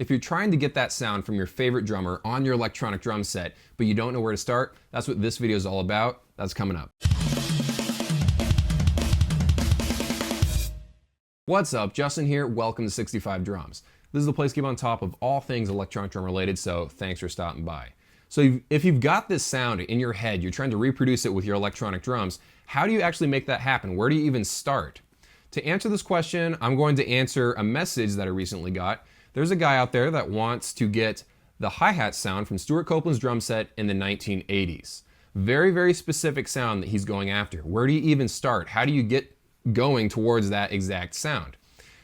If you're trying to get that sound from your favorite drummer on your electronic drum set, but you don't know where to start, that's what this video is all about. That's coming up. What's up, Justin here. Welcome to 65 Drums. This is the place to keep on top of all things electronic drum related, so thanks for stopping by. So if you've got this sound in your head, you're trying to reproduce it with your electronic drums, how do you actually make that happen? Where do you even start? To answer this question, I'm going to answer a message that I recently got. There's a guy out there that wants to get the hi-hat sound from Stewart Coplands drum set in the 1980s. Very, very specific sound that he's going after. Where do you even start? How do you get going towards that exact sound?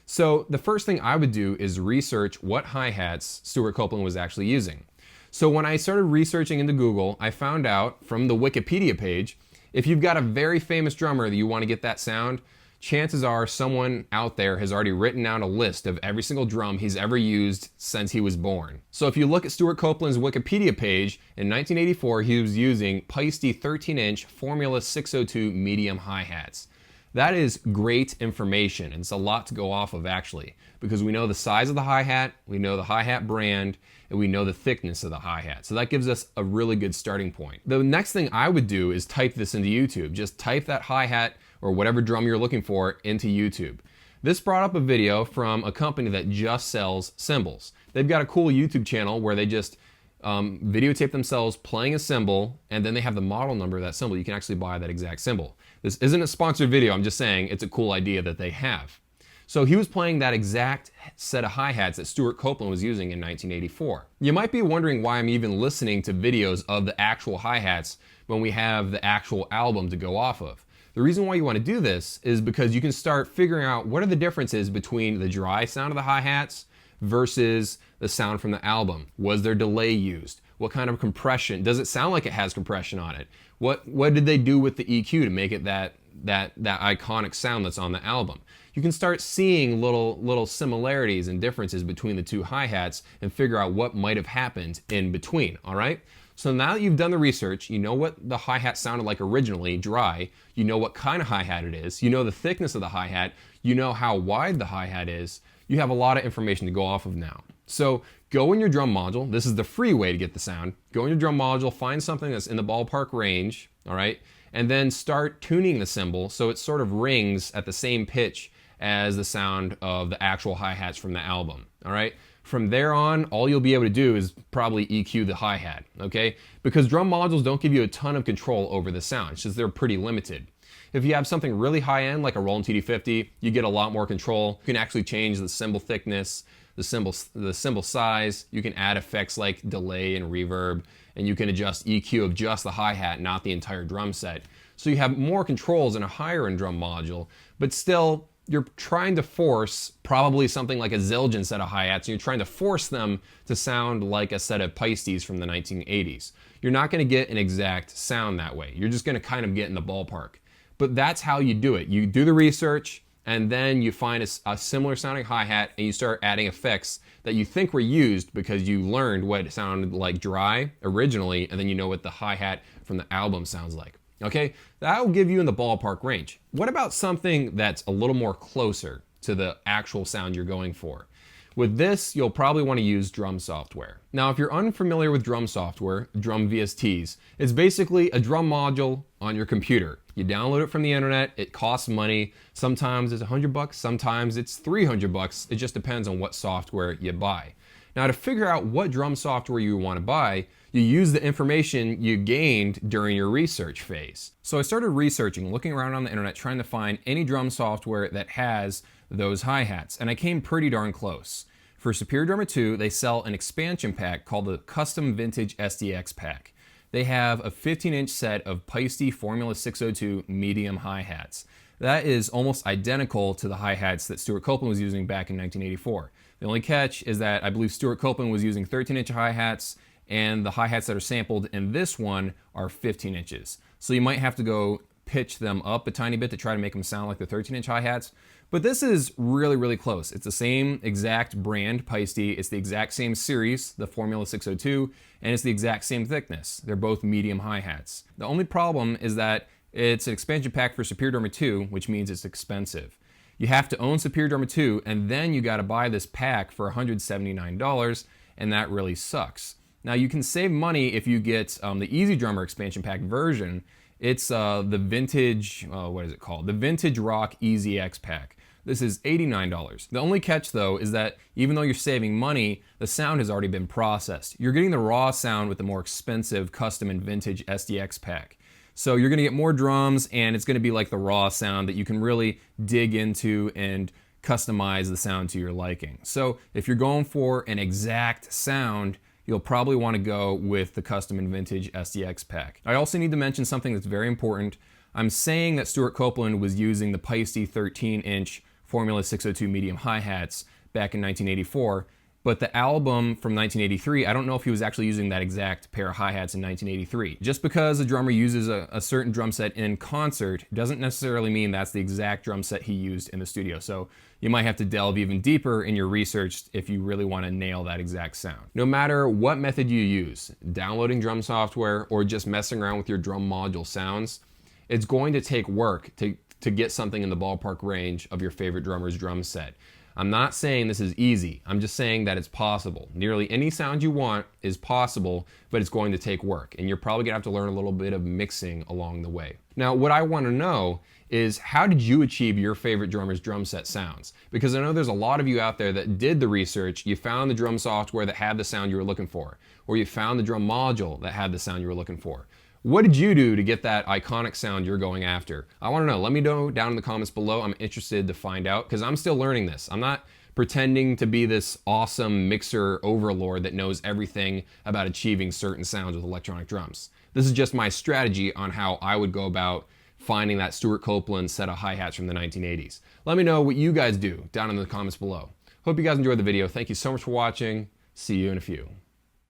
So the first thing I would do is research what hi-hats Stewart Copland was actually using. So when I started researching into Google, I found out from the Wikipedia page, if you've got a very famous drummer that you want to get that sound, chances are someone out there has already written out a list of every single drum he's ever used since he was born. So if you look at Stewart Copland's Wikipedia page, in 1984 he was using Paiste 13-inch Formula 602 medium hi-hats. That is great information, and it's a lot to go off of actually, because we know the size of the hi-hat, we know the hi-hat brand, and we know the thickness of the hi-hat. So that gives us a really good starting point. The next thing I would do is type this into YouTube. Just type that hi-hat or whatever drum you're looking for into YouTube. This brought up a video from a company that just sells cymbals. They've got a cool YouTube channel where they just videotape themselves playing a cymbal, and then they have the model number of that cymbal. You can actually buy that exact cymbal. This isn't a sponsored video, I'm just saying it's a cool idea that they have. So he was playing that exact set of hi-hats that Stewart Copland was using in 1984. You might be wondering why I'm even listening to videos of the actual hi-hats when we have the actual album to go off of. The reason why you want to do this is because you can start figuring out what are the differences between the dry sound of the hi-hats versus the sound from the album. Was there delay used? What kind of compression? Does it sound like it has compression on it? What did they do with the EQ to make it that iconic sound that's on the album? You can start seeing little similarities and differences between the two hi-hats and figure out what might have happened in between, all right? So now that you've done the research, you know what the hi-hat sounded like originally, dry, you know what kind of hi-hat it is, you know the thickness of the hi-hat, you know how wide the hi-hat is, you have a lot of information to go off of now. So go in your drum module, this is the free way to get the sound, go in your drum module, find something that's in the ballpark range, all right, and then start tuning the cymbal so it sort of rings at the same pitch as the sound of the actual hi-hats from the album, all right? From there on, all you'll be able to do is probably EQ the hi-hat, okay? Because drum modules don't give you a ton of control over the sound, it's just they're pretty limited. If you have something really high-end, like a Roland TD50, you get a lot more control. You can actually change the cymbal thickness, the cymbal size. You can add effects like delay and reverb, and you can adjust EQ of just the hi-hat, not the entire drum set. So you have more controls in a higher-end drum module, but still, you're trying to force probably something like a Zildjian set of hi-hats, and you're trying to force them to sound like a set of Paistes from the 1980s. You're not going to get an exact sound that way. You're just going to kind of get in the ballpark. But that's how you do it. You do the research, and then you find a similar sounding hi-hat, and you start adding effects that you think were used because you learned what it sounded like dry originally, and then you know what the hi-hat from the album sounds like. Okay, that will give you in the ballpark range. What about something that's a little more closer to the actual sound you're going for? With this, you'll probably want to use drum software. Now, if you're unfamiliar with drum software, drum VSTs, it's basically a drum module on your computer. You download it from the internet, it costs money. Sometimes it's $100, sometimes it's $300. It just depends on what software you buy. Now, to figure out what drum software you want to buy, you use the information you gained during your research phase. So I started researching, looking around on the internet, trying to find any drum software that has those hi-hats, and I came pretty darn close. For Superior Drummer 2, they sell an expansion pack called the Custom Vintage SDX Pack. They have a 15-inch set of Paiste Formula 602 medium hi-hats. That is almost identical to the hi-hats that Stewart Copland was using back in 1984. The only catch is that I believe Stewart Copland was using 13-inch hi-hats, and the hi-hats that are sampled in this one are 15 inches. So you might have to go pitch them up a tiny bit to try to make them sound like the 13-inch hi-hats. But this is really, really close. It's the same exact brand, Paiste. It's the exact same series, the Formula 602, and it's the exact same thickness. They're both medium hi-hats. The only problem is that it's an expansion pack for Superior Drummer 2, which means it's expensive. You have to own Superior Drummer 2, and then you got to buy this pack for $179, and that really sucks. Now you can save money if you get the Easy Drummer expansion pack version. It's the vintage, what is it called? The Vintage Rock Easy X pack. This is $89. The only catch though is that even though you're saving money, the sound has already been processed. You're getting the raw sound with the more expensive custom and vintage SDX pack. So you're gonna get more drums, and it's gonna be like the raw sound that you can really dig into and customize the sound to your liking. So if you're going for an exact sound, you'll probably want to go with the custom and vintage SDX pack. I also need to mention something that's very important. I'm saying that Stewart Copland was using the Peisty 13-inch Formula 602 medium hi-hats back in 1984, but the album from 1983, I don't know if he was actually using that exact pair of hi-hats in 1983. Just because a drummer uses a certain drum set in concert doesn't necessarily mean that's the exact drum set he used in the studio. So you might have to delve even deeper in your research if you really want to nail that exact sound. No matter what method you use, downloading drum software or just messing around with your drum module sounds, it's going to take work to get something in the ballpark range of your favorite drummer's drum set. I'm not saying this is easy, I'm just saying that it's possible. Nearly any sound you want is possible, but it's going to take work, and you're probably gonna have to learn a little bit of mixing along the way. Now, what I wanna know is, how did you achieve your favorite drummer's drum set sounds? Because I know there's a lot of you out there that did the research, you found the drum software that had the sound you were looking for, or you found the drum module that had the sound you were looking for. What did you do to get that iconic sound you're going after? I want to know. Let me know down in the comments below. I'm interested to find out, because I'm still learning this. I'm not pretending to be this awesome mixer overlord that knows everything about achieving certain sounds with electronic drums. This is just my strategy on how I would go about finding that Stewart Copland set of hi-hats from the 1980s. Let me know what you guys do down in the comments below. Hope you guys enjoyed the video. Thank you so much for watching. See you in a few.